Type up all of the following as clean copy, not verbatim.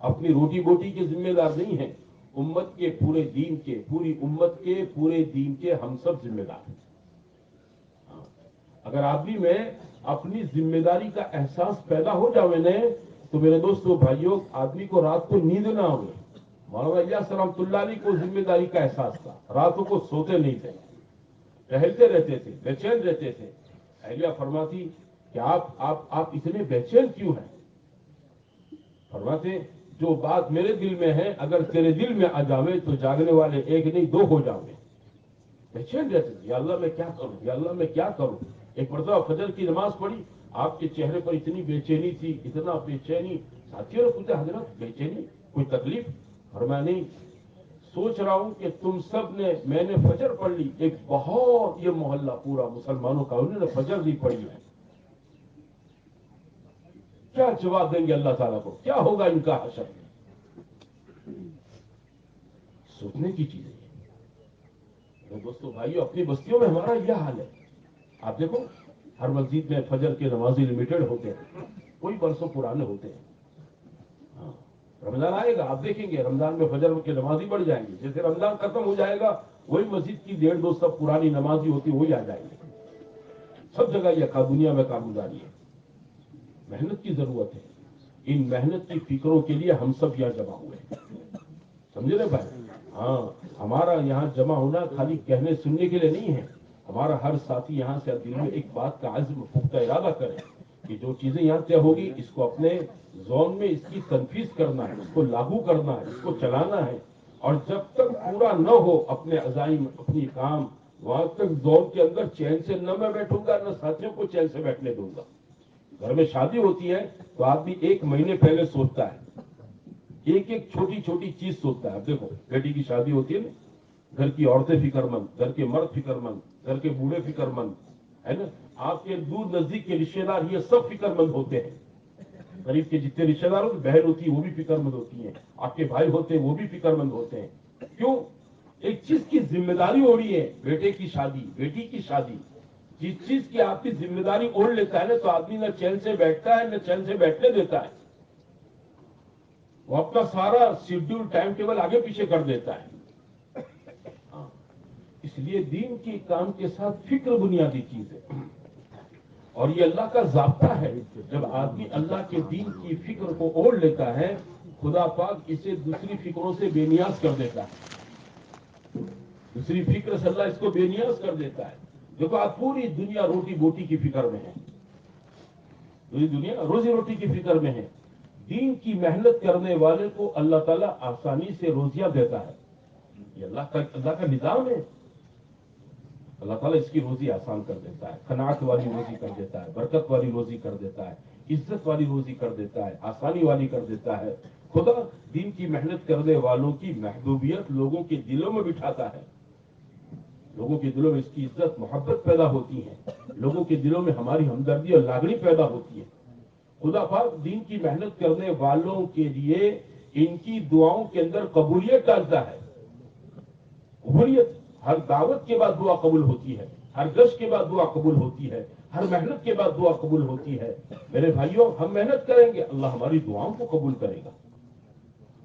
اپنی روٹی بوٹی کے ذمہ دار نہیں ہیں، امت کے پورے دین کے، پوری امت کے پورے دین کے ہم سب ذمہ دار ہیں۔ اگر آدمی میں اپنی ذمہ داری کا احساس پیدا ہو جاوے نا، تو میرے دوستو بھائیوں، آدمی کو رات کو نیند نہ آوے۔ مولانا الیاس رحمۃ اللہ علیہ کو ذمہ داری کا احساس تھا، راتوں کو سوتے نہیں تھے، ٹہلتے رہتے تھے، بے چین رہتے تھے۔ اہلیہ فرماتی کہ آپ اتنے بے چین کیوں ہیں؟ فرماتے جو بات میرے دل میں ہے اگر تیرے دل میں آ جاوے تو جاگنے والے ایک نہیں دو ہو جاوے۔ بے چین رہتے تھے، یا اللہ میں کیا کروں، یا اللہ میں کیا کروں۔ ایک مرتبہ فجر کی نماز پڑھی، آپ کے چہرے پر اتنی بے چینی تھی، اتنا بے چینی۔ ساتھیوں نے پوچھا حضرت بے چینی کوئی تکلیف؟ فرمایا نہیں، سوچ رہا ہوں کہ تم سب نے، میں نے فجر پڑھ لی، ایک بہت یہ محلہ پورا مسلمانوں کا انہوں نے فجر نہیں پڑھی ہے، کیا جواب دیں گے اللہ تعالیٰ کو، کیا ہوگا ان کا حشر؟ سوچنے کی چیز ہے۔ دوستو بھائیو، اپنی بستیوں میں ہمارا یہ حال ہے۔ آپ دیکھو ہر مسجد میں فجر کے نمازی لمیٹڈ ہوتے ہیں، کوئی برسوں پرانے ہوتے ہیں۔ ہاں، رمضان آئے گا، آپ دیکھیں گے رمضان میں فجر کے نمازی بڑھ جائیں گے، جیسے رمضان ختم ہو جائے گا وہی مسجد کی 1.5-2 سب پرانی نمازی ہوتی وہی آ جائیں گے۔ سب جگہ یہ دنیا میں کارگزاری ہے، محنت کی ضرورت ہے۔ ان محنت کی فکروں کے لیے ہم سب یہاں جمع ہوئے ہیں، سمجھے نا بھائی؟ ہاں، ہمارا یہاں جمع ہونا خالی کہنے سننے کے لیے نہیں ہے، ہمارا ہر ساتھی یہاں سے دل میں ایک بات کا عزم پختہ ارادہ کرے کہ جو چیزیں یہاں طے ہوگی اس کو اپنے زون میں اس کی تنفیذ کرنا ہے، اس کو لاگو کرنا ہے، اس کو چلانا ہے۔ اور جب تک پورا نہ ہو اپنے عزائم، اپنی کام، وہاں تک زون کے اندر چین سے نہ میں بیٹھوں گا، نہ ساتھیوں کو چین سے بیٹھنے دوں گا۔ گھر میں شادی ہوتی ہے تو آدمی 1 مہینے پہلے سوچتا ہے، ایک ایک چھوٹی چھوٹی چیز سوچتا ہے۔ اب دیکھو بیٹی کی شادی ہوتی ہے نا، گھر کی عورتیں فکر مند، گھر کے مرد فکر مند، گھر کے بوڑھے فکر مند، ہے نا؟ آپ کے دور نزدیک کے رشتے دار یہ سب فکر مند ہوتے ہیں۔ قریب کے جتنے رشتے دار ہوتے، بہن ہوتی ہے وہ بھی فکر مند ہوتی ہیں، آپ کے بھائی ہوتے ہیں وہ بھی فکر مند ہوتے ہیں۔ کیوں؟ ایک چیز کی ذمہ داری ہو رہی ہے، بیٹے کی شادی، بیٹی کی شادی۔ جس چیز کی آپ کی ذمہ داری اوڑھ لیتا ہے نا، تو آدمی نہ چین سے بیٹھتا ہے نہ چین سے بیٹھنے دیتا ہے، وہ اپنا سارا شیڈیول ٹائم ٹیبل آگے پیچھے کر دیتا ہے۔ اس لیے دین کے کام کے ساتھ فکر بنیادی چیز ہے، اور یہ اللہ کا ضابطہ ہے۔ جب آدمی اللہ کے دین کی فکر کو اوڑھ لیتا ہے، خدا پاک اسے دوسری فکروں سے بے نیاز کر دیتا ہے، دوسری فکر سے اللہ اس کو بے نیاز کر دیتا ہے۔ دیکھو آج پوری دنیا روٹی بوٹی کی فکر میں ہے، پوری دنیا روزی روٹی کی فکر میں ہے۔ دین کی محنت کرنے والے کو اللہ تعالیٰ آسانی سے روزیاں دیتا ہے، یہ اللہ کا نظام ہے۔ اللہ تعالیٰ اس کی روزی آسان کر دیتا ہے، قناعت والی روزی کر دیتا ہے، برکت والی روزی کر دیتا ہے، عزت والی روزی کر دیتا ہے، آسانی والی کر دیتا ہے۔ خدا دین کی محنت کرنے والوں کی محبوبیت لوگوں کے دلوں میں بٹھاتا ہے، لوگوں کے دلوں میں اس کی عزت محبت پیدا ہوتی ہے، لوگوں کے دلوں میں ہماری ہمدردی اور لاگنی پیدا ہوتی ہے۔ خدا پاک دین کی محنت کرنے والوں کے لیے ان کی دعاؤں کے اندر قبولیت ڈالتا ہے۔ قبولیت، ہر دعوت کے بعد دعا قبول ہوتی ہے، ہر گشت کے بعد دعا قبول ہوتی ہے، ہر محنت کے بعد دعا قبول ہوتی ہے۔ میرے بھائیوں، ہم محنت کریں گے اللہ ہماری دعاؤں کو قبول کرے گا۔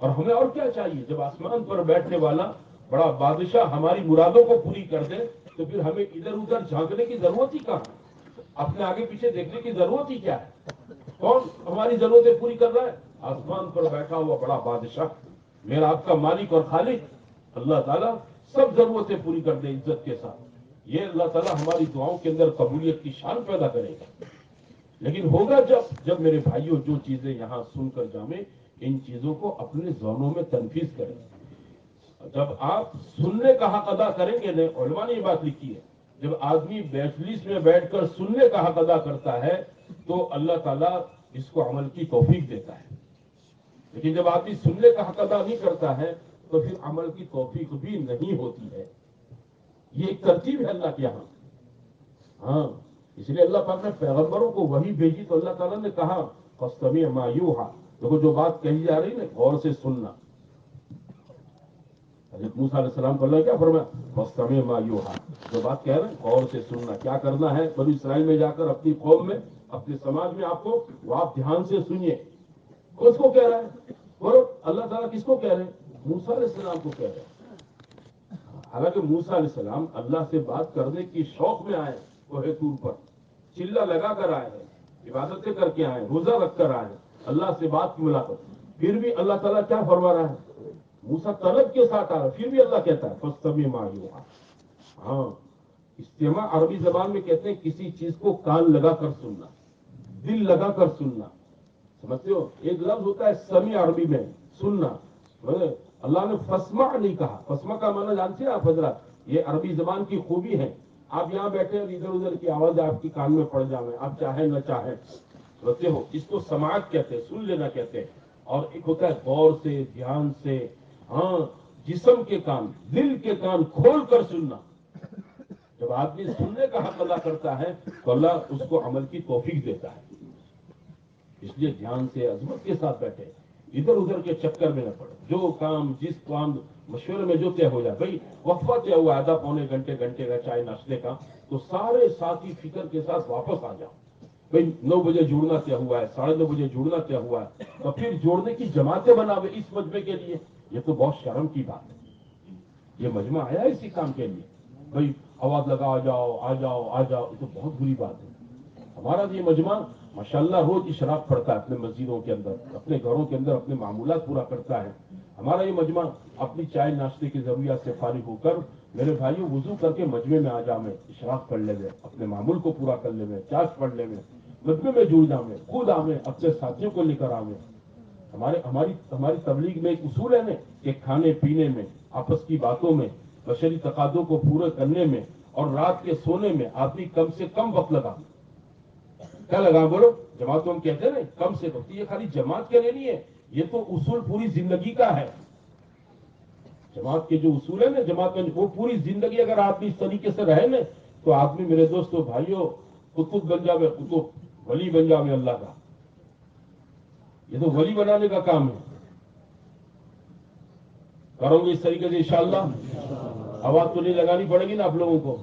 اور ہمیں اور کیا چاہیے؟ جب آسمان پر بیٹھنے والا بڑا بادشاہ ہماری مرادوں کو پوری کر دے تو پھر ہمیں ادھر ادھر جھانکنے کی ضرورت ہی کہاں؟ اپنے آگے پیچھے دیکھنے کی ضرورت ہی کیا ہے؟ کون ہماری ضرورتیں پوری کر رہا ہے؟ آسمان پر بیٹھا ہوا بڑا بادشاہ، میرا آپ کا مالک اور خالق اللہ تعالیٰ سب ضرورتیں پوری کر دے عزت کے ساتھ۔ یہ اللہ تعالیٰ ہماری دعاؤں کے اندر قبولیت کی شان پیدا کرے گا۔ لیکن ہوگا جب میرے بھائیوں جو چیزیں یہاں سن کر جامیں، ان چیزوں کو اپنے ذہنوں میں تنفیذ کریں۔ جب آپ سننے کا حق ادا کریں گے نا، علماء نے یہ بات لکھی ہے، جب آدمی مجلس میں بیٹھ کر سننے کا حق ادا کرتا ہے تو اللہ تعالیٰ اس کو عمل کی توفیق دیتا ہے۔ لیکن جب آدمی سننے کا حق ادا نہیں کرتا ہے تو پھر عمل کی توفیق بھی نہیں ہوتی ہے۔ یہ ایک ترتیب ہے اللہ کے یہاں۔ ہاں، اس لیے اللہ پاک نے پیغمبروں کو وحی بھیجی تو اللہ تعالیٰ نے کہا فَاسْتَمِعْ مَا يُوحَىٰ، دیکھو جو بات کہی جا رہی نا غور سے سننا۔ حضرت موسیٰ علیہ السلام کو اللہ کیا فرمایا؟ فَاسْتَمِعْ مَا يُوحَىٰ، جو بات کہہ رہے ہیں غور سے سننا۔ کیا کرنا ہے؟ بنی اسرائیل میں جا کر اپنی قوم میں، اپنے سماج میں آپ کو وہ آپ دھیان سے سنیے۔ اس کو کہہ رہا ہے بولو اللہ تعالیٰ کس کو کہہ رہے ہیں؟ موسیٰ علیہ السلام کو کہہ رہے ہیں. حالانکہ موسیٰ علیہ السلام اللہ سے بات کرنے کی شوق میں آئے کوہ طور پر، چلا لگا کر آئے ہیں، عبادتیں کر کے آئے ہیں، روزہ رکھ کر آئے ہیں، اللہ سے بات کی ملاقات. پھر بھی اللہ تعالیٰ کیا فرما رہا ہے؟ موسیٰ طلب کے ساتھ آ رہا ہے، پھر بھی اللہ کہتا ہے فَاسْتَمِعْ مَا يُوحَىٰ. ہاں، استماع عربی زبان میں کہتے ہیں کسی چیز کو کان لگا کر سننا، دل لگا کر سننا. سمجھتے ہو؟ ایک لفظ ہوتا ہے سمیع عربی میں سننا. اللہ نے فسمع نہیں کہا. فسمع کا معنی جانتے ہیں آپ حضرات؟ یہ عربی زبان کی خوبی ہے. آپ یہاں بیٹھے اور ادھر ادھر کی آواز آپ کی کان میں پڑ جائے، آپ چاہیں نہ چاہیں. سمجھتے ہو؟ اس کو سماعت کہتے ہیں، سن لینا کہتے ہیں. اور ایک ہوتا ہے غور سے، دھیان سے، ہاں، جسم کے کان، دل کے کان کھول کر سننا. جب آدمی سننے کا حق ادا کرتا ہے تو اللہ اس کو عمل کی توفیق دیتا ہے. اس لیے دھیان سے عظمت کے ساتھ بیٹھے، ادھر ادھر کے چکر میں نہ پڑے. جو کام جس کام مشورے میں جو طے ہو جائے، بھائی وقفہ طے ہوا آدھا پونے گھنٹے کا چائے ناشتے کا، تو سارے ساتھی فکر کے ساتھ واپس آ جاؤ. بھائی 9 بجے جڑنا طے ہوا ہے، 9:30 بجے جڑنا طے ہوا ہے، تو پھر جوڑنے کی جماعتیں بناوے اس مجمع کے لیے. یہ تو بہت شرم کی بات ہے. یہ مجمع آیا اسی کام کے لیے. بھائی آواز لگا آ جاؤ آ جاؤ آ جاؤ، یہ تو بہت بری بات ہے. ہمارا یہ مجمع ماشاءاللہ روز اشراق پڑتا ہے اپنے مسجدوں کے اندر، اپنے گھروں کے اندر اپنے معمولات پورا کرتا ہے. ہمارا یہ مجمع اپنی چائے ناشتے کی ضروریات سے فارغ ہو کر میرے بھائیوں وضو کر کے مجمع میں آ جا میں اشراق پڑھ لے میں، اپنے معمول کو پورا کر لے میں، چاش پڑھ لے میں، مجمع میں جڑ جا میں، خود آ میں، اپنے ساتھیوں کو لے کر آ میں. ہماری تبلیغ میں ایک اصول ہے نا کہ کھانے پینے میں، آپس کی باتوں میں، بشری تقاضوں کو پورے کرنے میں اور رات کے سونے میں آدمی کم سے کم وقت لگا. کیا لگا بولو؟ جماعت ہم کہتے ہیں نا کم سے کم. یہ خالی جماعت کے لیے نہیں ہے، یہ تو اصول پوری زندگی کا ہے. جماعت کے جو اصول ہے نا، جماعت میں وہ پوری زندگی اگر آدمی اس طریقے سے رہے نا تو آدمی میرے دوستوں بھائیوں قطب بن جاوے، قطب ولی بن جاوے اللہ کا. یہ تو ولی بنانے کا کام ہے. کرو گے اس طریقے سے انشاءاللہ؟ آواز تو نہیں لگانی پڑے گی نا آپ لوگوں کو.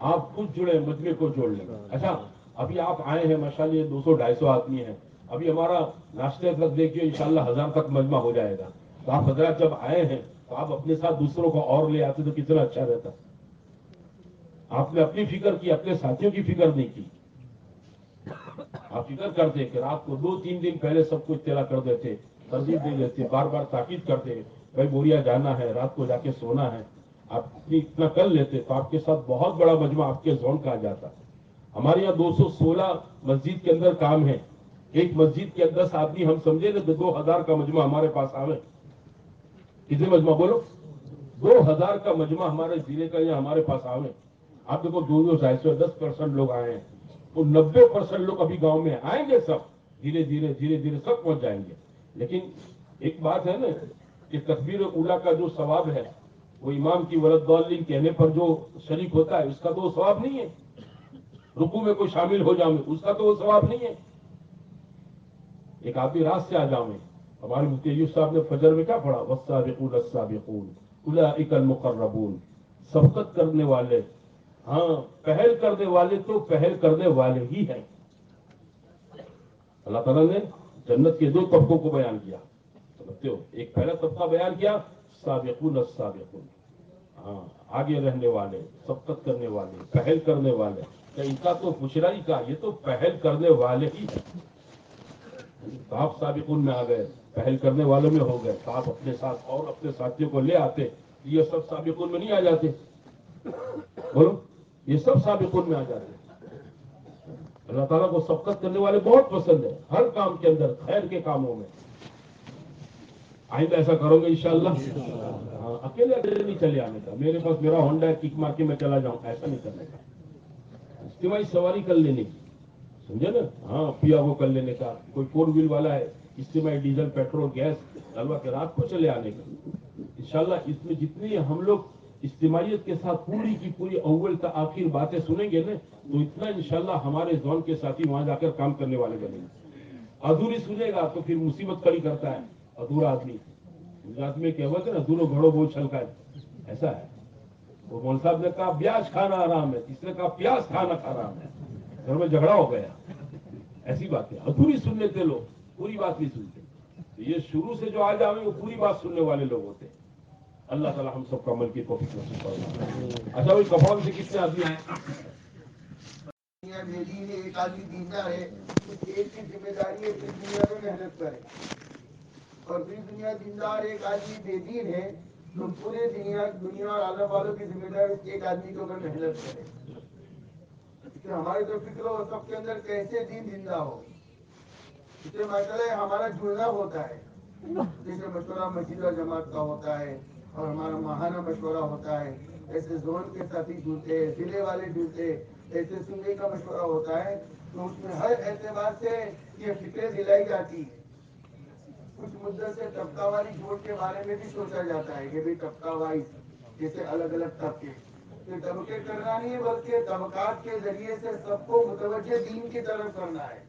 آپ خود جڑے، مجمع کو جوڑ لیں. اچھا، ابھی آپ آئے ہیں ماشاءاللہ، یہ 200-250 آدمی ہیں. ابھی ہمارا ناشتے تک دیکھیے انشاءاللہ 1000 تک مجمع ہو جائے گا. تو آپ حضرات جب آئے ہیں تو آپ اپنے ساتھ دوسروں کو اور لے آتے تو کتنا اچھا رہتا. آپ نے اپنی فکر کی، اپنے ساتھیوں کی فکر نہیں کی. آپ فکر کرتے کہ رات کو 2-3 دن پہلے سب کو اطلاع کر دیتے، ترغیب دے دیتے، بار بار تاکید کرتے، بھائی بوریا جانا ہے، رات کو جا کے سونا ہے. آپ اتنا کر لیتے تو آپ کے ساتھ بہت بڑا مجمع آپ کے زون کا آ جاتا. ہمارے یہاں 216 مسجد کے اندر کام ہے. ایک مسجد کے 10 آدمی ہم سمجھے نا 2000 کا مجمع ہمارے پاس آوے. کتنے مجمع بولو؟ 2000 کا مجمع ہمارے ضلع کا یا ہمارے پاس آوے. آپ دیکھو 200-250 لوگ آئے ہیں، وہ 90% لوگ ابھی گاؤں میں آئیں گے. سب دھیرے دھیرے دھیرے دھیرے سب پہنچ جائیں گے. لیکن ایک بات ہے نا کہ تکبیر اولیٰ کا جو ثواب ہے وہ امام کی ولدالین کہنے پر جو شریک ہوتا ہے اس کا تو وہ ثواب نہیں ہے. رکوع میں کوئی شامل ہو جاؤں اس کا تو وہ ثواب نہیں ہے. ایک آدمی رات سے آ جاؤں. ہمارے مفتی ایوب صاحب نے فجر میں کیا پڑھا؟ والسابقون السابقون اولئک المقربون. سبقت کرنے والے، ہاں پہل کرنے والے تو پہل کرنے والے ہی ہیں. اللہ تعالیٰ نے جنت کے 2 طبقوں کو بیان کیا. سمجھتے ہو؟ ایک پہلا طبقہ بیان کیا سابقون السابقون، ہاں آگے رہنے والے، سبقت کرنے والے، پہل کرنے والے. ان کا تو پچھلا ہی کہا، یہ تو پہل کرنے والے ہی ہیں. تو آپ سابقون میں آ گئے، پہل کرنے والوں میں ہو گئے، تو آپ اپنے ساتھ اور اپنے ساتھیوں کو لے آتے. یہ سب سابقون میں نہیں آ جاتے؟ بولو، یہ سب سابقون میں آ جاتے. اللہ تعالیٰ کو سبقت کرنے والے بہت پسند ہے، ہر کام کے اندر، خیر کے کاموں میں. آئندہ ایسا کرو گے انشاءاللہ؟ ہاں، اکیلے نہیں چلے آنے کا. میرے پاس میرا ہونڈا ہے، کک مار کے میں چلا جاؤں، ایسا نہیں کرنے کا. اجتماعی سواری کر لینے کی، سمجھے نا؟ ہاں، پیاگو کر لینے کا. کوئی 4 ویل والا ہے، اجتماعی ڈیزل پیٹرول گیس ڈلوا کے رات کو چلے آنے کا. انشاءاللہ اس میں جتنی ہم لوگ اجتماعیت کے ساتھ پوری کی پوری اول تا آخر باتیں سنیں گے نا تو اتنا انشاءاللہ ہمارے زون کے ساتھی وہاں جا کر کام کرنے والے بنیں گے. ادھوری سنے گا تو پھر مصیبت کھڑی کرتا ہے ادھورا آدمی. گجرات میں کہوت ہے نا، ادھورو گھڑو بہت چھلکا ہے. ایسا ہے. وہ مول صاحب نے کہا بیاج کھانا آرام ہے، اس نے کہا پیاز کھانا حرام ہے. گھر میں جھگڑا ہو گیا. ایسی بات ہے. ادھوری سن لیتے لوگ، پوری بات نہیں سنتے. یہ شروع سے جو آ جائیں وہ پوری بات سننے والے لوگ ہوتے ہیں. اللہ تعالیٰ ہم سب کو عمل کی توفیق نصیب فرمائے. اچھا وہی کپڑوں سے کتنے آدمی ہیں؟ ایک آدمی دیندار ہے, ایک کی ذمہ داری ہے پھر دنیا میں محنت کرے, اور پھر دنیا دیندار ایک آدمی بے دین ہے تو پورے دنیا اور عالم والوں کی ذمہ داری ایک آدمی کے اوپر محنت کرے. ہماری تو فکر ہو سب کے اندر کیسے دین زندہ ہو, اس سے مسئلہ ہمارا جڑنا ہوتا ہے. جیسے مشورہ مسجد و جماعت کا ہوتا ہے اور ہمارا ماہانہ مشورہ ہوتا ہے, ایسے زون کے ساتھی جڑتے, ضلع والے جڑتے, ایسے صوبے کا مشورہ ہوتا ہے, تو اس میں ہر اعتبار سے یہ فکریں دلائی جاتی ہے. کچھ مدت سے طبقہ واری جوڑ کے بارے میں بھی سوچا جاتا ہے کہ بھی طبقہ وائز جیسے الگ الگ طبقے, یہ طبقے کرنا نہیں ہے بلکہ طبقات کے ذریعے سے سب کو متوجہ دین کی طرف کرنا ہے.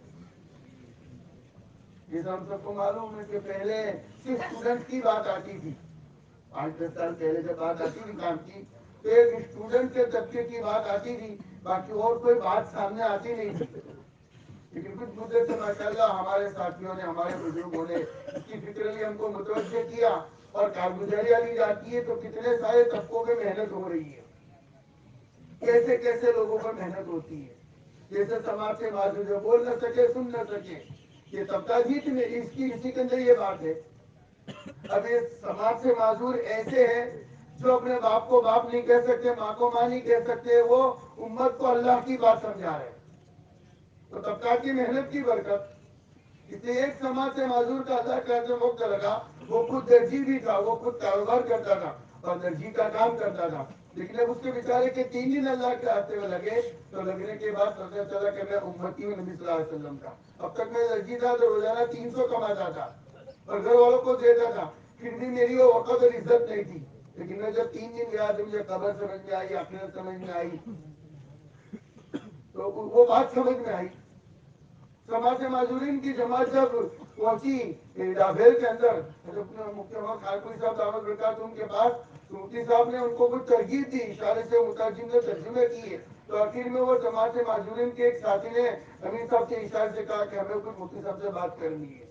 جیسے ہم سب کو معلوم ہے کہ پہلے صرف اسٹوڈنٹ کی بات آتی تھی, 5-10 سال پہلے جب بات آتی تھی کام کی تو ایک اسٹوڈنٹ کے طبقے کی بات آتی تھی, باقی اور کوئی بات سامنے آتی نہیں تھی. لیکن کچھ مدت سے ماشاءاللہ ہمارے ساتھیوں نے, ہمارے بزرگوں نے اس کی فکر لی, ہم کو متوجہ کیا اور کارگزاریاں لی جاتی ہے تو کتنے سارے طبقوں میں محنت ہو رہی ہے. کیسے کیسے لوگوں پر محنت ہوتی ہے, جیسے سماج سے معذور جو بول نہ سکے سن نہ سکے, یہ طبقہ جیت میں اسی کے اندر یہ بات ہے. اب یہ سماج سے معذور ایسے ہیں جو اپنے باپ کو باپ نہیں کہہ سکتے, ماں کو ماں نہیں کہہ سکتے, وہ امت کو اللہ کی بات سمجھا رہے. تو طبقات کی محنت کی برکت, اس لیے ایک سماج سے معذور کا اللہ کرتے وقت لگا, وہ خود درجی بھی تھا, وہ خود کاروبار کرتا تھا اور درجی کا کام کرتا تھا, لیکن اب اس کے بیچارے کے 3 دن اللہ کے راستے میں لگے تو لگنے کے بعد پتہ چلا کہ میں امتی ہوں نبی صلی اللہ علیہ وسلم کا. اب تک میں درجی تھا تو روزانہ 300 کماتا تھا اور گھر والوں کو دیتا تھا, پھر بھی میری وہ وقت اور عزت نہیں تھی. لیکن میں جب 3 دن گیا تو مجھے قبر سمجھ میں آئی, آخرت سمجھ میں آئی, تو وہ بات سمجھ میں آئی. سماج معذورین کی جماعت جب پہنچی ڈابھیل کے اندر, مفتی محمد خالپوری صاحب دعوت برکاتہ کے پاس, تو مفتی صاحب نے ان کو کچھ ترغیب دی, اشارے سے مترجم نے ترجمے کیے, تو آخر میں وہ سماج معذورین کے ایک ساتھی نے امین صاحب کے اشارے سے کہا کہ ہمیں کچھ مفتی صاحب سے بات کرنی ہے.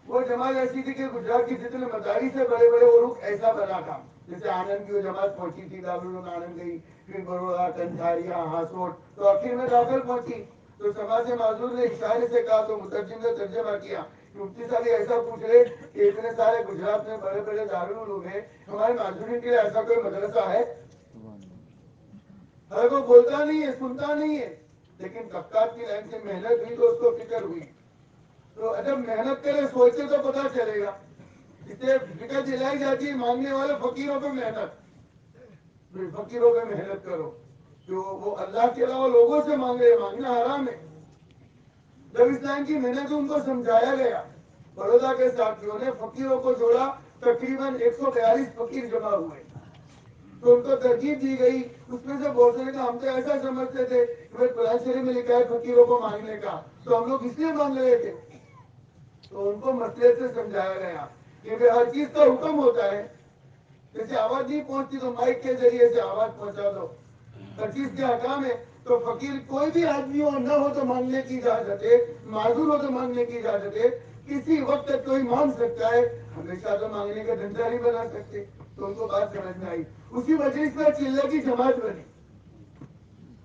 وہ جماعت ایسی تھی کہ گجرات کی جتنے مدارس سے بڑے بڑے وہ رخ ایسا بنا تھا, جیسے آنند کی وہ جماعت پہنچی تھی, دارالعلوم آنند گئی, پھر بروڑا, کنٹھاریا, ہاسوٹ, تو آخر میں داخل پہنچی. تو سماج معذور نے اشارے سے کہا تو مترجم نے ترجمہ کیا, مفتی صاحب ایسا پوچھ رہے کہ اتنے سارے گجرات میں بڑے بڑے دارالعلوم ہیں, ہمارے معذورین کے لیے ایسا کوئی مدرسہ ہے؟ ہر کوئی بولتا نہیں ہے, سنتا نہیں ہے, لیکن طبقات کی لائن سے محنت ہوئی تو اس کو فکر ہوئی. تو جب محنت کرے سوچے تو پتا چلے گا. اس لیے فکر دلائی جاتی ہے مانگنے والے فقیروں پہ محنت, فقیروں پہ محنت کرو, جو وہ اللہ کے علاوہ لوگوں سے مانگے, مانگنا حرام ہے. جب اسلام کی محنت ان کو سمجھایا گیا, بڑودا کے ساتھیوں نے فقیروں کو جوڑا, تقریباً 142 فقیر جمع ہوئے, تو ان کو ترغیب دی گئی. اس میں سے بہت سے ہم تو ایسا سمجھتے تھے کہ قرآن شریف میں لکھا ہے فقیروں کو مانگنے کا, تو ہم لوگ اس لیے مانگ رہے تھے. تو ان کو مسئلے سے سمجھایا گیا کہ ہر چیز کا حکم ہوتا ہے, جیسے آواز نہیں پہنچتی تو مائک کے ذریعے سے آواز پہنچا دو, ہر چیز کے حکام ہے. تو فقیر کوئی بھی آدمی ہو, نہ ہو تو مانگنے کی اجازت ہے, معذور ہو تو مانگنے کی اجازت ہے, کسی وقت تک کوئی مانگ سکتا ہے, ہمیشہ تو مانگنے کا دھندا نہیں بنا سکتے. تو ان کو بات سمجھ میں آئی, اسی وجہ سے چلے کی جماعت بنی.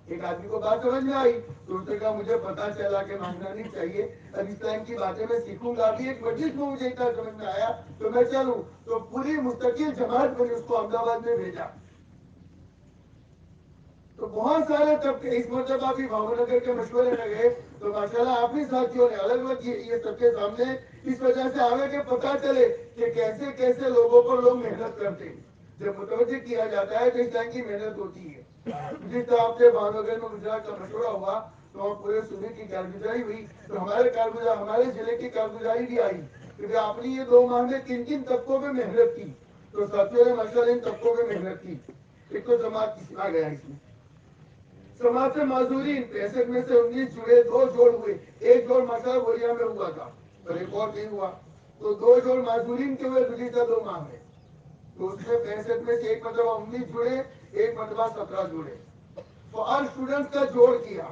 ایک آدمی کو بات سمجھ میں آئی تو اس نے کہا مجھے پتا چلا کہ مانگنا نہیں چاہیے, اب اسلام کی باتیں میں سیکھوں گا. ابھی ایک مجلس میں مجھے اتنا سمجھ میں آیا تو میں چلوں, تو پوری مستقل جماعت بنی, اس کو احمد آباد میں بھیجا. تو بہت سارے طبقے اس مرتبہ بھی بھاؤ نگر کے مشورے میں گئے, تو ماشاءاللہ آپ ہی ساتھیوں نے الگ الگ یہ سب کے سامنے اس وجہ سے آگے کے پتا چلے کہ کیسے کیسے لوگوں پر لوگ محنت کرتے ہیں. جب متوجہ کیا جاتا ہے تو اس طرح کی محنت ہوتی ہے. جس طرح سے بھاؤ نگر میں گجرات کا مشورہ ہوا تو وہاں پورے صوبے کی کارگزاری ہوئی, تو ہمارے ضلع کی کارگزاری بھی آئی, کیونکہ آپ نے یہ 2 ماہ میں 3 طبقوں میں محنت کی. تو ساتھیوں نے ماشاءاللہ ان طبقوں میں محنت کی. ایک تو جماعت آ گیا اس میں, سماج سے معذورین 65 میں سے 19 جڑے, 2 جوڑ ہوئے, ایک جوڑ ماشاءاللہ بوریا میں ہوا تھا اور ایک اور نہیں ہوا, تو 2 جوڑ معذورین کے ہوئے گزشتہ 2 ماہ میں. تو اس میں 65 میں سے ایک مرتبہ 19 جڑے, ایک مرتبہ 17 جڑے, تو ہر اسٹوڈنٹ کا جوڑ کیا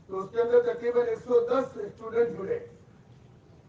تو اس کے اندر تقریباً 110 اسٹوڈنٹ جڑے.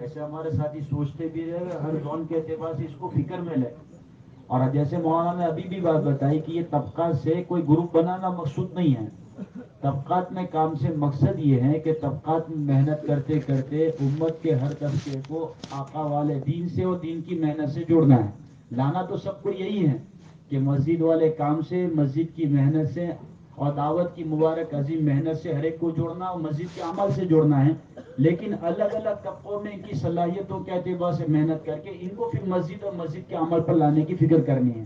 ایسے ہمارے ساتھی سوچتے بھی رہے ہر زون کے اعتبار سے اس کو فکر میں لے. اور جیسے مولانا نے ابھی بھی بات بتائی کہ یہ طبقات سے کوئی گروپ بنانا مقصود نہیں ہے. طبقات میں کام سے مقصد یہ ہے کہ طبقات میں محنت کرتے کرتے امت کے ہر طبقے کو آقا والے دین سے اور دین کی محنت سے جوڑنا ہے. لانا تو سب کو یہی ہے کہ مسجد والے کام سے، مسجد کی محنت سے اور دعوت کی مبارک عظیم محنت سے ہر ایک کو جوڑنا اور مسجد کے عمل سے جوڑنا ہے. لیکن الگ الگ طبقوں میں ان کی صلاحیتوں کے اعتبار سے محنت کر کے ان کو پھر مسجد اور مسجد کے عمل پر لانے کی فکر کرنی ہے.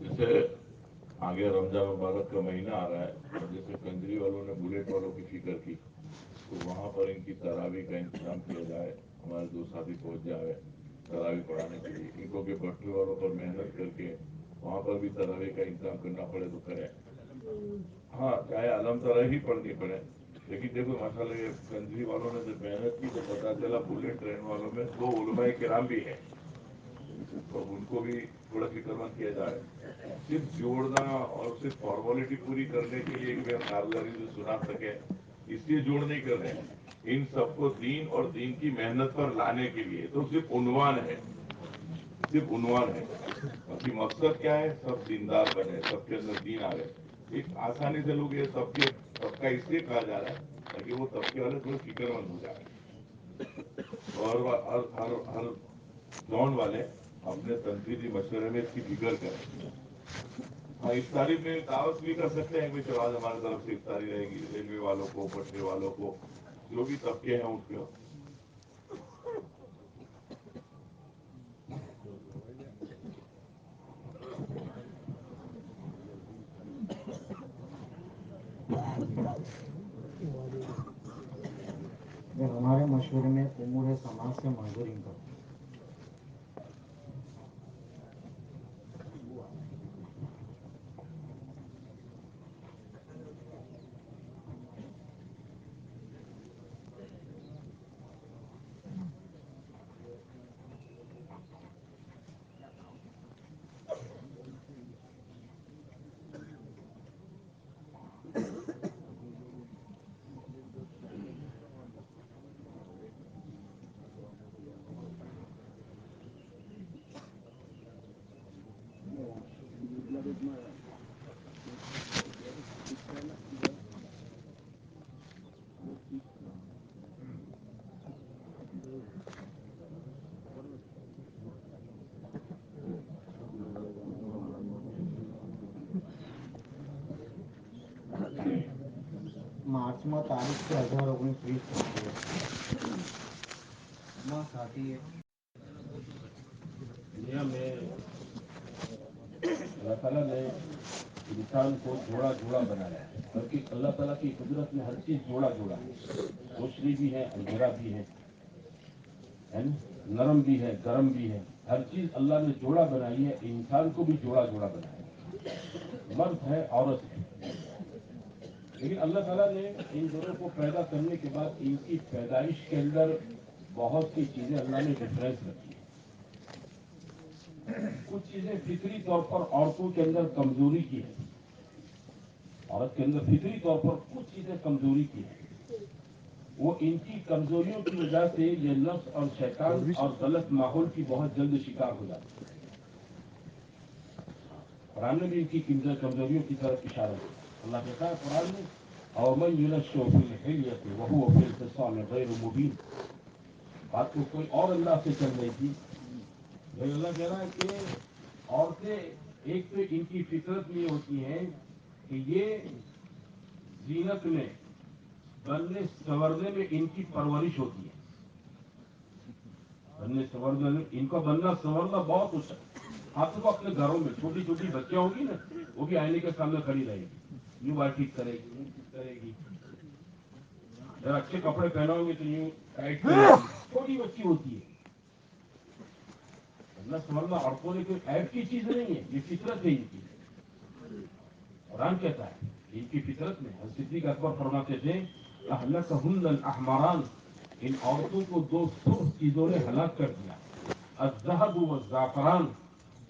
جیسے آگے رمضان مبارک کا مہینہ آ رہا ہے اور جیسے کنجری والوں نے بلیٹ والوں کی فکر کی تو وہاں پر ان کی تراویح کا انتظام کیا جائے. ہمارے دو ساتھی پہنچ جائے تراویح پڑھانے کے لیے. ان کو کہ بٹوے والوں پر محنت کر کے وہاں پر بھی تراویح کا انتظام کرنا پڑے تو کریں. ہاں چاہے علم تراویح ہی پڑھنی پڑے. لیکن دیکھو ماشاءاللہ یہ کنجری والوں نے جب محنت کی تو پتا چلا بلیٹ ٹرین والوں میں 2 علماء کرام بھی ہیں. تو ان کو بھی تھوڑا فکر مند کیا جائے. صرف جوڑنا اور صرف فارمالٹی پوری کرنے کے لیے کہ کارگزاری جو سنا سکے اس لیے جوڑ نہیں کر رہے ہیں. ان سب کو دین اور دین کی محنت پر لانے کے لیے تو صرف عنوان ہے، صرف عنوان ہے. باقی مقصد کیا ہے؟ سب دیندار بنے، سب کے اندر دین آ رہے. ایک آسانی سے لوگ یہ سب کا اس لیے کہا جا رہا ہے تاکہ وہ طبقے والے تھوڑے فکر مند ہو جائے اور ہر زون والے اپنے تنقیدی مشورے میں اس کی فکر کریں. ہاں افطاری میں دعوت بھی کر سکتے ہیں کہ چلو آج ہماری طرف سے افطاری رہے گی. ریلوے والوں کو، پٹری والوں کو، جو بھی طبقے ہیں ان کے. ہمارے مشورے میں امور سماج سے معذوری کا માર્ચમાં તારીખ છે 1819 دنیا میں اللہ تعالیٰ نے انسان کو جوڑا جوڑا بنایا ہے. بلکہ اللہ تعالیٰ کی قدرت میں ہر چیز جوڑا جوڑا ہے. روشنی بھی ہے، اندھیرا بھی ہے، نرم بھی ہے، گرم بھی ہے. ہر چیز اللہ نے جوڑا بنائی ہے. انسان کو بھی جوڑا جوڑا بنایا ہے. مرد ہے، عورت ہے. لیکن اللہ تعالیٰ نے ان دونوں کو پیدا کرنے کے بعد ان کی پیدائش کے اندر بہت سی چیزیں اللہ نے ڈفرینس رکھی ہے. کچھ چیزیں فطری طور پر عورتوں کے اندر کمزوری کی ہے. عورت کے اندر فطری طور پر کچھ چیزیں کمزوری کی ہے. وہ ان کی کمزوریوں کی وجہ سے یہ نفس اور شیطان اور غلط ماحول کی بہت جلد شکار ہو جاتی ہے. قرآن نے بھی ان کی کمزوریوں کی طرف اشارہ کیا. اللہ کہتا ہے قرآن میں اور من ينشأ في الحلية وهو في الخصام غير مبين. بات تو کوئی اور اللہ سے چل رہی تھی. اللہ کہہ رہا ہے کہ عورتیں ایک تو ان کی فطرت میں ہوتی ہیں کہ یہ زینت میں بننے سنورنے میں ان کی پرورش ہوتی ہے. بننے سنورنے میں ان کا بننا سنورنا بہت ہوتا ہے. آپ کو اپنے گھروں میں چھوٹی چھوٹی بچیاں ہوگی نا، وہ بھی آئینے کے سامنے کھڑی رہے گی، یوں بات ٹھیک کرے گی، یوں ٹھیک کرے گی. اگر اچھے کپڑے پہناؤ گے تو یوں ٹائٹ کرے گی. چھوٹی بچی ہوتی ہے. اللہ سمجھنا عورتوں نے کوئی عیب کی چیز نہیں ہے، یہ فطرت ہے ان کی. قرآن کہتا ہے ان کی فطرت میں. صدیق اکبر فرماتے تھے اہلکہن الاحمران، ان عورتوں کو 2 سرخ چیزوں نے ہلاک کر دیا. الذهب والزعفران،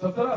17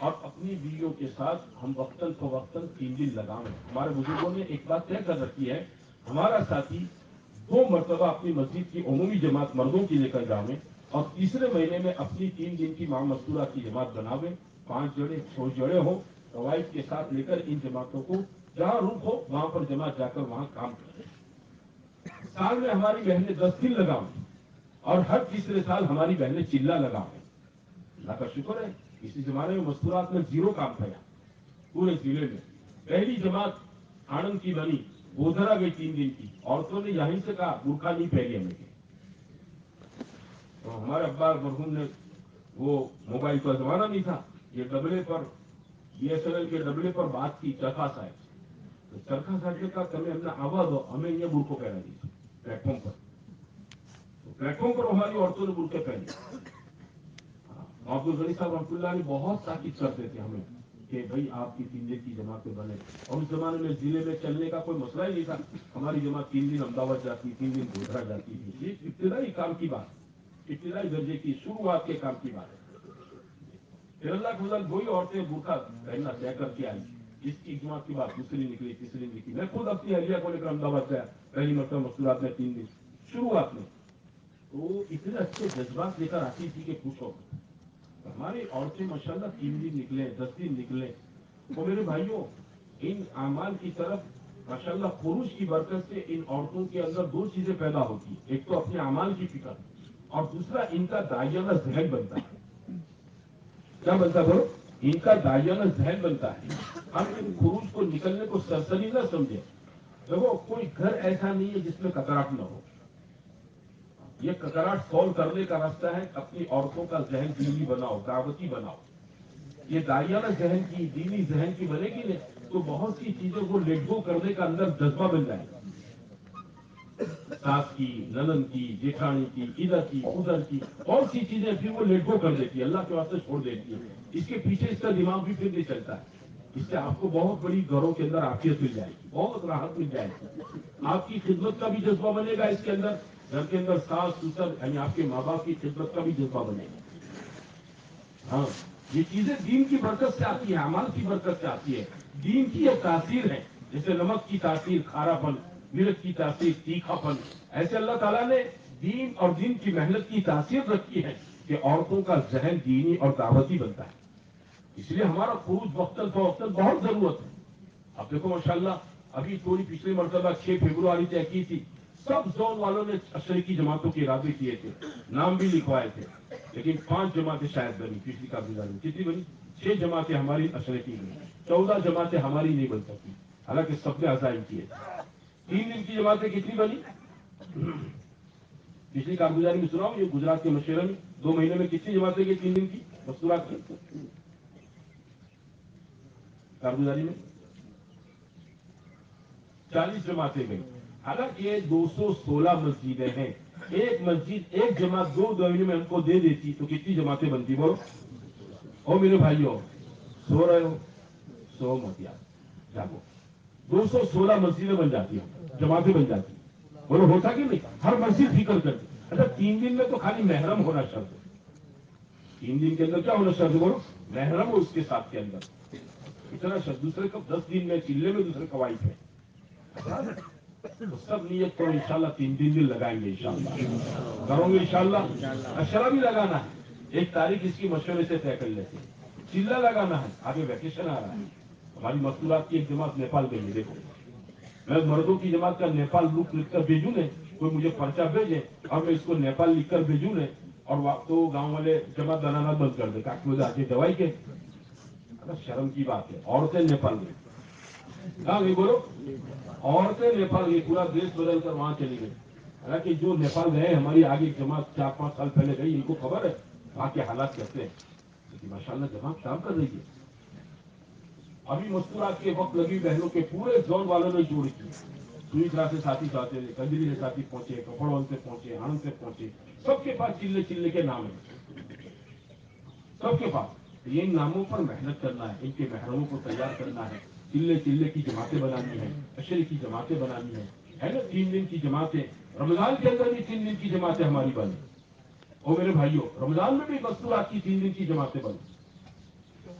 اور اپنی بیویوں کے ساتھ ہم وقتاً فوقتاً 3 دن لگائیں. ہمارے بزرگوں نے ایک بات طے کر رکھی ہے, ہمارا ساتھی 2 مرتبہ اپنی مسجد کی عمومی جماعت مردوں کی لے کر جاویں اور تیسرے مہینے میں اپنی 3 دن کی ماں مستورات کی جماعت بناویں. 5 جڑے 6 جڑے ہوں, قواعد کے ساتھ لے کر ان جماعتوں کو جہاں رخ ہو وہاں پر جماعت جا کر وہاں کام کریں. سال میں ہماری بہنیں 10 دن لگاؤں اور ہر تیسرے سال ہماری بہنیں چلہ لگاؤں. اللہ کا شکر ہے اسی زمانے میں مستورات میں 0 کام کیا پورے ضلع میں. پہلی جماعت آنند کی بنی, گودھرا گئی 3 دن کی. عورتوں نے یہیں سے کہا برقع نہیں پہنی ہمیں. تو ہمارے ابا مرحوم نے, وہ موبائل کا زمانہ نہیں تھا, یہ ڈبلے پر BSNL کے ڈبلے پر بات کی چرخا صاحب. تو چرخا صاحب نے کہا تمہیں ہم نے آواز ہو, ہمیں یہ برقع پہنا دی پلیٹ فارم پر. تو پلیٹ فارم پر ہماری عورتوں نے برقع پہنی. عبد الغنی صاحب رحمۃ اللہ علیہ بہت تاکید کرتے تھے ہمیں کہ بھائی آپ کی 3 دن کی جماعتیں بنے. اور اس زمانے میں ضلع میں چلنے کا کوئی مسئلہ ہی نہیں تھا. ہماری جماعت 3 دن احمدآباد جاتی, 3 دن گودھرا جاتی تھی. یہ ابتدائی کام کی بات, ابتدائی درجے کی شروعات کے کام کی بات ہے. پھر اللہ کے فضل وہی عورتیں برقع پہننا طے کر کے آئی. جس کی جماعت کی بات دوسری نکلی, تیسری نکلی. میں خود اپنی اہلیہ کو لے کر احمدآباد گیا پہلی مرتبہ مستورات میں 3 دن شروعات میں. تو اتنے اچھے جذبات لے کر آتی تھی کہ پوچھو. ہماری عورتیں ماشاءاللہ 3 دن نکلے, 10 دن نکلے. تو میرے بھائیوں, ان اعمال کی طرف ماشاءاللہ خروج کی برکت سے ان عورتوں کے اندر 2 چیزیں پیدا ہوتی. ایک تو اپنے اعمال کی فکر, اور دوسرا ان کا داعیانہ ذہن بنتا ہے. کیا بنتا بولو؟ ان کا داعیانہ ذہن بنتا ہے. ہم ان خروج کو نکلنے کو سرسری نہ سمجھے. دیکھو کوئی گھر ایسا نہیں ہے جس میں ککراٹ نہ ہو. یہ ککراٹ سولو کرنے کا راستہ ہے اپنی عورتوں کا ذہن دینی بناؤ, دعوتی بناؤ. یہ داعیانہ ذہن کی, دینی ذہن کی بنے گی تو بہت سی چیزوں کو لیٹ گو کرنے کا اندر جذبہ بن جائے گا. ساس کی, ننند کی, جیٹھانی کی, ادھر کی, ادھر کی, اور سی چیزیں پھر وہ لیٹ گو کر دیتی ہے, اللہ کے واسطے چھوڑ دیتی ہے. اس کے پیچھے اس کا دماغ بھی پھر نہیں چلتا ہے. اس سے آپ کو بہت بڑی گھروں کے اندر عافیت مل جائے گی, بہت راحت مل جائے گی. آپ کی خدمت کا بھی جذبہ بنے گا اس کے اندر. گھر کے اندر ساس سسر یعنی آپ کے ماں باپ کی خدمت کا بھی جذبہ بنے گا. ہاں, یہ چیزیں دین کی برکت سے آتی ہے, اعمال کی برکت سے آتی ہے. دین کی یہ تاثیر ہے. جیسے نمک کی تاثیر کھارا پن, مرچ کی تاثیر تیکھا پن, ایسے اللہ تعالیٰ نے دین اور دین کی محنت کی تاثیر رکھی ہے کہ عورتوں کا ذہن دینی اور دعوتی بنتا ہے. اس لیے ہمارا خروج وقتاً فوقتاً بہت ضرورت ہے. اب دیکھو ماشاءاللہ, ابھی تھوڑی پچھلے مرتبہ 6 فروری طے کی تھی. سب زون والوں نے اشرکی جماعتوں کے ارادے کیے تھے, نام بھی لکھوائے تھے. لیکن 5 جماعتیں شاید بنی پچھلی کابینہ میں. کتنی بنی؟ 6 جماعتیں ہماری اشرکی بنی, 14 جماعتیں ہماری نہیں بن سکی, حالانکہ سب نے عزائم کیے. 3 دن کی جماعتیں کتنی بنی پچھلی کارگزاری میں سناؤ. یہ گجرات کے مشورے میں 2 مہینے میں کتنی جماعتیں گئی 3 دن کی مستورات کی کارگزاری میں؟ 40 جماعتیں گئی. حالانکہ 216 مسجدیں ہیں. ایک مسجد ایک جماعت 2 مہینے میں ہم کو دے دیتی تو کتنی جماعتیں بنتی بولو؟ او میرے بھائیوں, سو رہے ہو؟ سو مت یار, جاگو. 216 مسجدیں بن جاتی ہیں, جماعتیں بن جاتی ہیں. بولو ہوتا کہ نہیں؟ ہر مسجد فکر کرتی. اچھا 3 دن میں تو خالی محرم ہونا شرط ہے. 3 دن کے اندر کیا ہونا شرط ہے بولو؟ محرم ہو اس کے ساتھ کے اندر. اتنا شرط. دوسرے کو 10 دن میں چلے میں, دوسرے قواعد ہے. تو سب نیت کرو انشاءاللہ 3 دن لگائیں گے انشاءاللہ. کرو گے انشاءاللہ. اشرا بھی لگانا ہے, ایک تاریخ اس کی مشورے سے طے کر لیتے ہیں. چلہ لگانا ہے, آگے ویکیشن آ رہا ہے. ہماری مستورات کی ایک جماعت نیپال گئی ہے. دیکھو میں مردوں کی جماعت کا نیپال رخ لکھ کر بھیجوں نے, کوئی مجھے پرچہ بھیجے اور میں اس کو نیپال لکھ کر بھیجوں نے, اور تو گاؤں والے جماعت بنانا بند کر دے. مجھے آگے دوائی کے شرم کی بات ہے. عورتیں نیپال گئی, کہاں گئی بولو؟ عورتیں نیپال گئی. پورا دیش بدل کر وہاں چلی گئی. حالانکہ جو نیپال گئے ہماری آگے جماعت 4-5 سال پہلے گئی, ان کو خبر ہے وہاں کے حالات کیسے ہیں. لیکن ماشاءاللہ جماعت کام کر رہی ہے. ابھی مستورات کے وقت لگی بہنوں کے پورے زون والوں نے جوڑ کی. سوئیدرا سے ساتھی چاہتے تھے, کنجری سے ساتھی پہنچے, کپڑوں سے پہنچے, آنند سے پہنچے. سب کے پاس چلے کے نام ہیں, سب کے پاس. یہ ان ناموں پر محنت کرنا ہے, ان کے محرموں کو تیار کرنا ہے. چلے کی جماعتیں بنانی ہیں, اشرے کی جماعتیں بنانی ہیں, ہے نا. 3 دن کی جماعتیں, رمضان کے اندر بھی 3 دن کی جماعتیں ہماری بنی. اور میرے بھائیوں, رمضان میں بھی مستورات کی 3 دن کی جماعتیں بنی.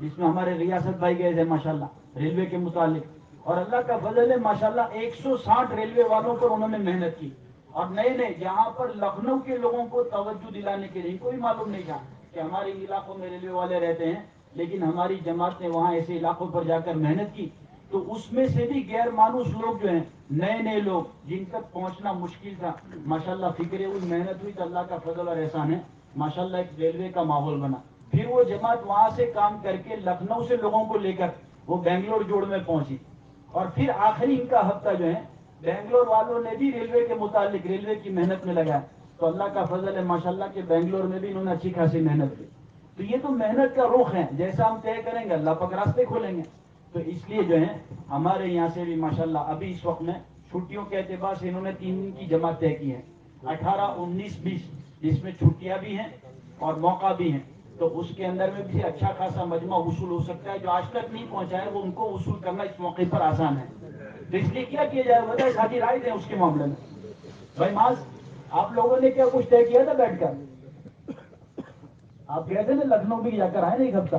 جس میں ہمارے ریاست بھائی گئے تھے ماشاءاللہ ریلوے کے متعلق، اور اللہ کا فضل ہے ماشاءاللہ 160 ریلوے والوں پر انہوں نے محنت کی، اور نئے نئے جہاں پر لکھنؤ کے لوگوں کو توجہ دلانے کے لیے کوئی معلوم نہیں تھا کہ ہمارے علاقوں میں ریلوے والے رہتے ہیں، لیکن ہماری جماعت نے وہاں ایسے علاقوں پر جا کر محنت کی، تو اس میں سے بھی غیر مانوس لوگ جو ہیں، نئے نئے لوگ جن تک پہنچنا مشکل تھا، ماشاءاللہ فکر ہوئی، محنت ہوئی، تو اللہ کا فضل اور احسان ہے، ماشاءاللہ ایک ریلوے کا ماحول بنا۔ پھر وہ جماعت وہاں سے کام کر کے لکھنؤ سے لوگوں کو لے کر وہ بنگلور جوڑ میں پہنچی، اور پھر آخری ان کا ہفتہ جو ہے بنگلور والوں نے بھی ریلوے کے متعلق ریلوے کی محنت میں لگایا، تو اللہ کا فضل ہے ماشاءاللہ کہ بنگلور میں بھی انہوں نے اچھی خاصی محنت کی۔ تو یہ تو محنت کا رخ ہے، جیسا ہم طے کریں گے اللہ پاک راستے کھولیں گے۔ تو اس لیے جو ہے ہمارے یہاں سے بھی ماشاءاللہ ابھی اس وقت میں چھٹیوں کے اعتبار سے انہوں نے 3 دن کی جماعت طے کی ہے، 18، 19، 20، جس میں چھٹیاں بھی ہیں اور موقع بھی ہیں، تو اس کے اندر میں بھی اچھا خاصا مجمع وصول ہو سکتا ہے۔ جو آج تک نہیں پہنچا ہے وہ ان کو وصول کرنا اس موقع پر آسان ہے، تو اس لیے کیا کیا جائے بتائیں، ساتھی رائے دیں اس کے معاملے میں۔ بھائی معاذ، آپ لوگوں نے کیا کچھ طے کیا تھا بیٹھ کر؟ آپ گئے تھے نا لکھنؤ بھی جا کر آئے نا ایک ہفتہ؟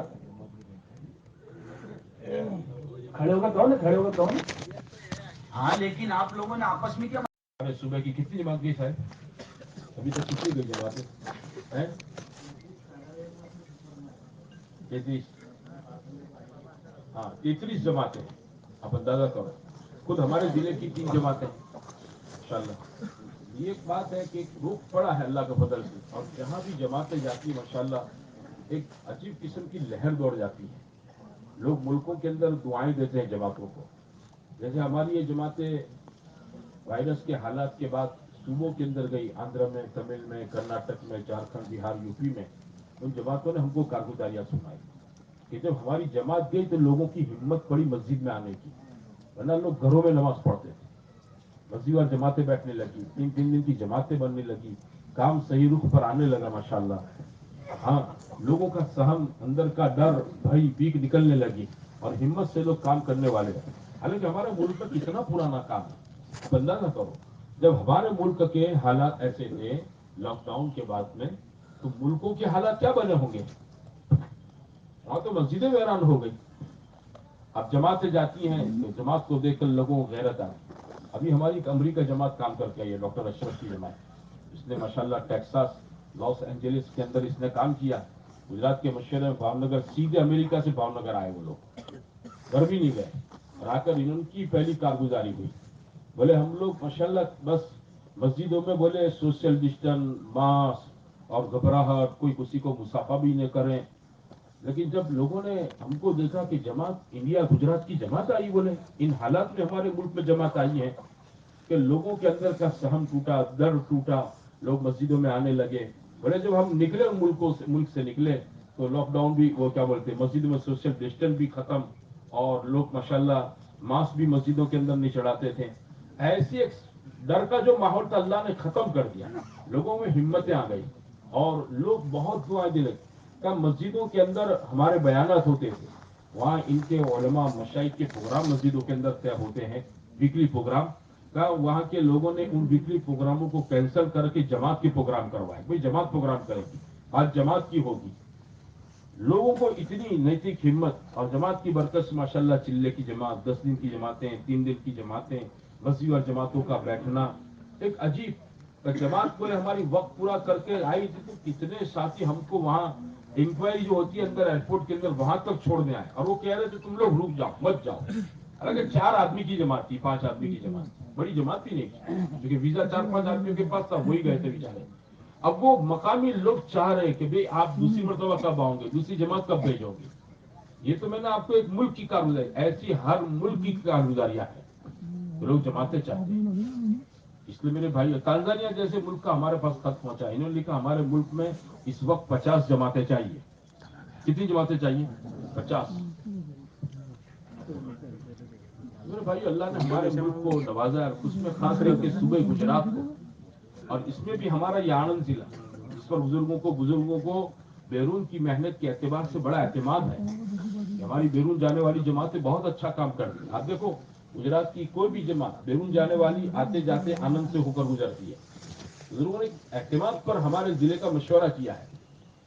کھڑے ہو کر کہو نا، کھڑے ہو کر کہو نا۔ ہاں لیکن آپ لوگوں نے آپس میں کیا صبح کی کتنی جماعت گئی صاحب؟ ابھی تک کتنی گئی جماعتیں ہیں؟ 33، ہاں 33 جماعتیں، آپ اندازہ کرو، خود ہمارے ضلع کی 3 جماعتیں ماشاءاللہ۔ یہ ایک بات ہے کہ ایک روح پڑا ہے اللہ کے فضل سے، اور جہاں بھی جماعتیں جاتی ہیں ماشاءاللہ ایک عجیب قسم کی لہر دوڑ جاتی ہے، لوگ ملکوں کے اندر دعائیں دیتے ہیں جماعتوں کو۔ جیسے ہماری یہ جماعتیں وائرس کے حالات کے بعد صوبوں کے اندر گئی، آندھرا میں، تمل میں، کرناٹک میں، جھارکھنڈ، بہار، یو پی میں، ان جماعتوں نے ہم کو کارگزاریاں سنائی کہ جب ہماری جماعت گئی تو لوگوں کی ہمت پڑی مسجد میں آنے کی، ورنہ لوگ گھروں میں نماز پڑھتے تھے، مسجد اور جماعتیں بیٹھنے لگی، 3 دن کی جماعتیں بننے لگی، کام صحیح رخ پر آنے لگا ماشاءاللہ۔ ہاں، لوگوں کا سہم، اندر کا ڈر، بھئی پیک نکلنے لگی، اور ہمت سے لوگ کام کرنے والے ہیں۔ حالانکہ ہمارے ملک کا کتنا پرانا کام ہے، آپ اندازہ کرو، جب ہمارے ملک کے حالات ایسے تھے لاک ڈاؤن کے بعد میں، تو ملکوں کے حالات کیا بنے ہوں گے؟ وہاں تو مسجدیں ویران ہو گئی۔ اب جماعتیں جاتی ہیں تو جماعت کو دیکھ کر لوگوں کو غیرت آتی۔ ابھی ہماری ایک امریکہ جماعت کام کر کے آئی ہے، ڈاکٹر اشرف کی جماعت، اس نے ماشاءاللہ ٹیکساس، لاس اینجلس کے اندر اس نے کام کیا، گجرات کے مشہور میں بھاؤ نگر، سیدھے امریکہ سے بھاؤ نگر آئے وہ لوگ، گھر بھی نہیں گئے، اور آ کر انہوں کی پہلی کارگزاری ہوئی۔ بولے ہم لوگ ماشاءاللہ بس مسجدوں میں بولے سوشل ڈسٹنس، ماسک اور گھبراہٹ، کوئی کسی کو مصافحہ بھی نہ کریں، لیکن جب لوگوں نے ہم کو دیکھا کہ جماعت انڈیا گجرات کی جماعت آئی، بولے ان حالات میں ہمارے ملک میں جماعت آئی ہے، کہ لوگوں کے اندر کا سہم ٹوٹا، ڈر ٹوٹا، لوگ مسجدوں میں آنے لگے۔ بولے جب ہم نکلے ملک سے نکلے تو لاک ڈاؤن بھی، وہ کیا بولتے ہیں، مسجد میں سوشل ڈسٹنس بھی ختم، اور لوگ ماشاءاللہ ماسک بھی مسجدوں کے اندر نہیں چڑھاتے تھے۔ ایسی ایک ڈر کا جو ماحول تھا اللہ نے ختم کر دیا، لوگوں میں ہمتیں آ گئی، اور لوگ بہت دعائیں دے لگے۔ کہ مسجدوں کے اندر ہمارے بیانات ہوتے تھے، وہاں ان کے علماء مشائخ کے پروگرام مسجدوں کے اندر طے ہوتے ہیں، ویکلی پروگرام کا، وہاں کے لوگوں نے ان ویکلی پروگراموں کو کینسل کر کے جماعت کے پروگرام کروائے، کوئی جماعت پروگرام کرے گی، آج جماعت کی ہوگی۔ لوگوں کو اتنی نیتک ہمت اور جماعت کی برکت سے ماشاءاللہ، چلے کی جماعت، 10 دن کی جماعتیں، 3 دن کی جماعتیں، مسجد اور جماعتوں کا بیٹھنا ایک عجیب، جماعت کو ہماری وقت پورا کر کے آئی تھی تو کتنے ساتھی ہم کو وہاں انکوائری جو ہوتی ہے اندر ایئرپورٹ کے اندر وہاں تک چھوڑنے آئے، اور وہ کہہ رہے تھے تم لوگ رک جاؤ، مت جاؤ۔ حالانکہ 4 آدمی کی جماعت تھی، 5 آدمی کی جماعت، بڑی جماعت بھی نہیں تھی، کیونکہ ویزا 4-5 آدمیوں کے پاس تھا، وہی گئے تھے بیچارے۔ اب وہ مقامی لوگ چاہ رہے کہ بھئی آپ دوسری مرتبہ کب آؤ گے، دوسری جماعت کب بھیجو گے۔ یہ تو میں نے آپ کو ایک ملک کی کارگزاری، ایسی ہر ملک کی کارگزاریاں ہیں، لوگ جماعتیں چاہتے ہیں۔ اس لیے میرے بھائی، تانزانیہ جیسے ملک کا ہمارے پاس خط پہنچا، انہوں نے لکھا ہمارے ملک میں اس وقت 50 جماعتیں چاہیے۔ کتنی جماعتیں چاہیے؟ 50۔ میرے بھائی، اللہ نے ہمارے ملک کو نوازا ہے، اس میں خاص کر کے صوبے گجرات کو، اور اس میں بھی ہمارا یہ آنند ضلع، جس پر بزرگوں کو بیرون کی محنت کے اعتبار سے بڑا اعتماد ہے کہ ہماری بیرون جانے والی جماعتیں بہت اچھا کام کرتی ہیں۔ آپ دیکھو گجرات کی کوئی بھی جماعت بیرون جانے والی آتے جاتے آنند سے ہو کر گزرتی ہے۔ بزرگوں نے اعتماد پر ہمارے ضلع کا مشورہ کیا ہے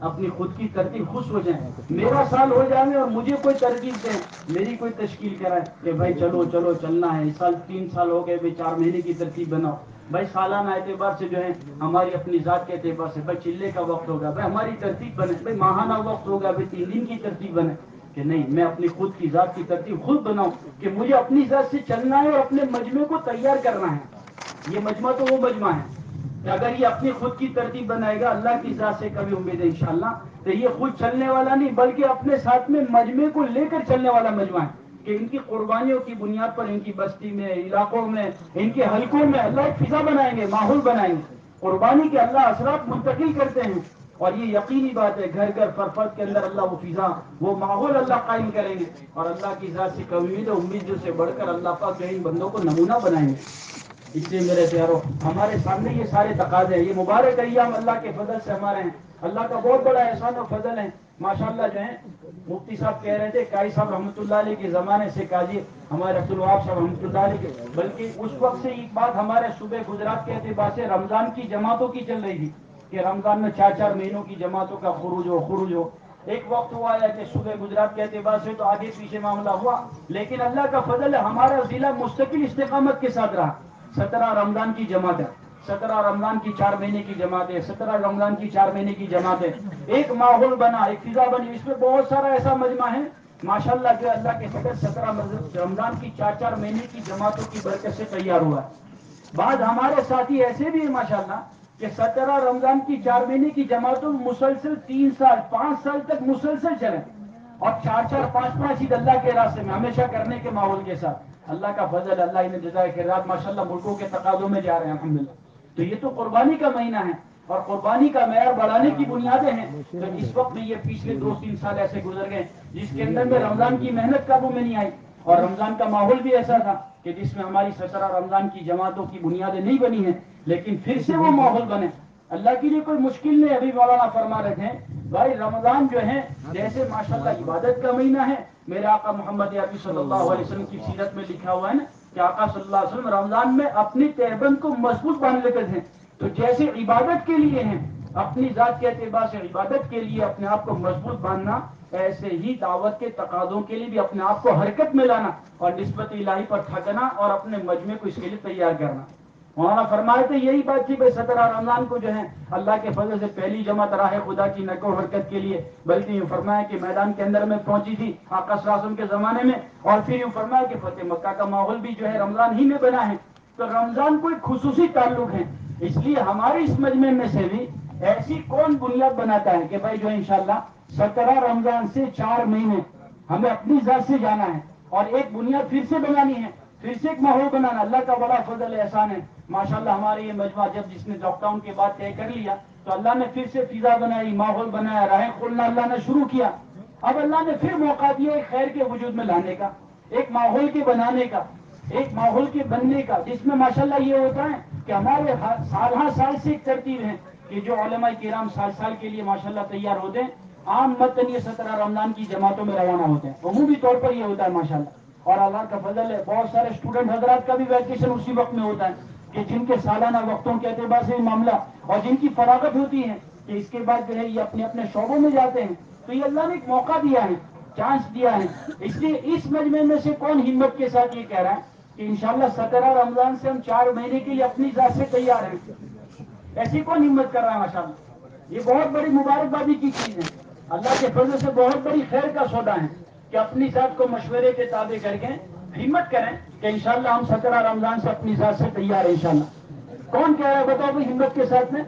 اپنی خود کی ترتیب خوش ہو جائیں. میرا سال ہو جائے اور مجھے کوئی ترغیب دیں, میری کوئی تشکیل کرائے کہ بھائی چلو چلو چلنا ہے, اس سال 3 سال ہو گئے, بھائی 4 مہینے کی ترتیب بناؤ. بھائی سالانہ اعتبار سے جو ہے ہماری اپنی ذات کے اعتبار سے بھائی چلے کا وقت ہوگا, بھائی ہماری ترتیب بنے. بھائی ماہانہ وقت ہوگا, بھائی 3 دن کی ترتیب بنے. کہ نہیں, میں اپنی خود کی ذات کی ترتیب خود بناؤں کہ مجھے اپنی ذات سے چلنا ہے اور اپنے مجمع کو تیار کرنا ہے. یہ مجمع تو وہ مجمع ہے کہ اگر یہ اپنی خود کی ترتیب بنائے گا, اللہ کی ذات سے کبھی امید ہے انشاءاللہ, تو یہ خود چلنے والا نہیں بلکہ اپنے ساتھ میں مجمع کو لے کر چلنے والا مجمع ہے. کہ ان کی قربانیوں کی بنیاد پر ان کی بستی میں, علاقوں میں, ان کے حلقوں میں اللہ ایک فضا بنائیں گے, ماحول بنائیں گے. قربانی کے اللہ اثرات منتقل کرتے ہیں, اور یہ یقینی بات ہے گھر گھر فرفت کے اندر اللہ وہ فضا, وہ ماحول اللہ قائم کریں گے. اور اللہ کی ذات سے امید امید سے بڑھ کر اللہ پاک جو ان بندوں کو نمونہ بنائیں گے. اس لیے میرے پیاروں, ہمارے سامنے یہ سارے تقاضے ہیں. یہ مبارک ایام اللہ کے فضل سے ہمارے ہیں, اللہ کا بہت بڑا احسان و فضل ہے. ماشاءاللہ جو ہے مفتی صاحب کہہ رہے تھے, قاری صاحب رحمۃ اللہ علیہ کے زمانے سے, قاضی ہمارے عبد الوہاب صاحب رحمۃ اللہ علیہ کے, بلکہ اس وقت سے ایک بات ہمارے صوبے گجرات کے اعتبار سے رمضان کی جماعتوں کی چل رہی تھی کہ رمضان میں 4 مہینوں کی جماعتوں کا خروج ہو. ایک وقت ہوا ہے کہ صوبے گجرات کے اعتبار سے تو آگے پیچھے معاملہ ہوا, لیکن اللہ کا فضل ہے ہمارا ضلع مستقل استقامت کے ساتھ رہا. 17 رمضان کی جماعت ہے, 17 رمضان کی 4 مہینے کی جماعت ہے, 17 رمضان کی 4 مہینے کی جماعت ہے. ایک ماحول بنا, ایک فضا بنی. اس میں بہت سارا ایسا مجمع ہے ماشاءاللہ جو اللہ کے فضل 17 رمضان کی 4 مہینے کی جماعتوں کی برکت سے تیار ہوا ہے. بعض ہمارے ساتھی ایسے بھی ہیں ماشاءاللہ کہ 17 رمضان کی 4 مہینے کی جماعتوں مسلسل 3 سال 5 سال تک مسلسل چلے, اور 4 5 عید اللہ کے راستے میں ہمیشہ کرنے کے ماحول کے ساتھ. اللہ کا فضل, اللہ انہیں جزائے خیرات ماشاءاللہ ملکوں کے تقاضوں میں جا رہے ہیں الحمدللہ. تو یہ تو قربانی کا مہینہ ہے, اور قربانی کا معیار بڑھانے کی بنیادیں ہیں. تو اس وقت میں یہ پچھلے 2-3 سال ایسے گزر گئے جس کے اندر میں رمضان کی محنت قابو میں نہیں آئی, اور رمضان کا ماحول بھی ایسا تھا کہ جس میں ہماری 17 رمضان کی جماعتوں کی بنیادیں نہیں بنی ہیں, لیکن پھر سے وہ ماحول بنے. اللہ کے لیے کوئی مشکل نہیں. ابھی مولانا فرما رہے تھے بھائی رمضان جو ہے جیسے ماشاءاللہ عبادت کا مہینہ ہے, میرے آقا محمد عربی صلی اللہ علیہ وسلم کی سیرت میں لکھا ہوا ہے نا کہ آقا صلی اللہ علیہ وسلم رمضان میں اپنی تہبند کو مضبوط باندھ لیتے تھے. تو جیسے عبادت کے لیے ہیں, اپنی ذات کے اعتبار سے عبادت کے لیے اپنے آپ کو مضبوط باندھنا, ایسے ہی دعوت کے تقاضوں کے لیے بھی اپنے آپ کو حرکت میں لانا اور نسبت الہی پر تھکنا اور اپنے مجمع کو اس کے لیے تیار کرنا. وہاں فرمائے تھے یہی بات تھی بھائی 17 رمضان کو جو ہے اللہ کے فضل سے پہلی جماعت راہ خدا کی نقل و حرکت کے لیے, بلکہ یوں فرمایا کہ میدان کے اندر میں پہنچی تھی آقا صلی اللہ علیہ وسلم کے زمانے میں, اور پھر یوں فرمایا کہ فتح مکہ کا ماحول بھی جو ہے رمضان ہی میں بنا ہے. تو رمضان کو ایک خصوصی تعلق ہے. اس لیے ہمارے اس مجمع میں سے بھی ایسی کون بنیاد بناتا ہے کہ بھائی جو انشاءاللہ 17 رمضان سے 4 مہینے ہمیں اپنی ذات سے جانا ہے, اور ایک بنیاد پھر سے بنانی ہے, پھر سے ایک ماحول بنانا. اللہ کا بڑا فضل احسان ہے ماشاءاللہ. ہمارے یہ مجمع جب جس نے لاک ڈاؤن کے بعد طے کر لیا تو اللہ نے پھر سے فضا بنائی, ماحول بنایا, راہیں کھولنا اللہ نے شروع کیا. اب اللہ نے پھر موقع دیا ایک خیر کے وجود میں لانے کا, ایک ماحول کے بنانے کا, ایک ماحول کے بننے کا, جس میں ماشاءاللہ یہ ہوتا ہے کہ ہمارے سال ہر سال سے ایک ترتیب ہے کہ جو علماء کرام سال کے لیے ماشاءاللہ تیار ہوتے ہیں, عام متن یہ 17 رمضان کی جماعتوں میں روانہ ہوتے ہیں. عمومی طور پر یہ ہوتا ہے ماشاءاللہ. اور اللہ کا فضل ہے بہت سارے اسٹوڈنٹ حضرات کا بھی ویکیشن اسی وقت میں ہوتا ہے کہ جن کے سالانہ وقتوں کے اعتبار سے معاملہ اور جن کی فراغت ہوتی ہے کہ اس کے بعد جو ہے یہ اپنے اپنے شعبوں میں جاتے ہیں. تو یہ اللہ نے ایک موقع دیا ہے, چانس دیا ہے. اس لیے اس مجمع میں سے کون ہمت کے ساتھ یہ کہہ رہا ہے کہ انشاءاللہ 17 رمضان سے ہم 4 مہینے کے لیے اپنی ذات سے تیار ہیں؟ ایسی کون ہمت کر رہا ہے ماشاءاللہ. یہ بہت بڑی مبارکبادی کی چیز ہے, اللہ کے فضل سے بہت بڑی خیر کا سودا ہے کہ اپنی ذات کو مشورے کے تابع کر کے ہمت کریں کہ انشاءاللہ ہم 17 رمضان سے اپنی ذات سے تیار ہیں انشاءاللہ. کون کہہ رہا ہے بتاؤ بھائی ہمت کے ساتھ میں؟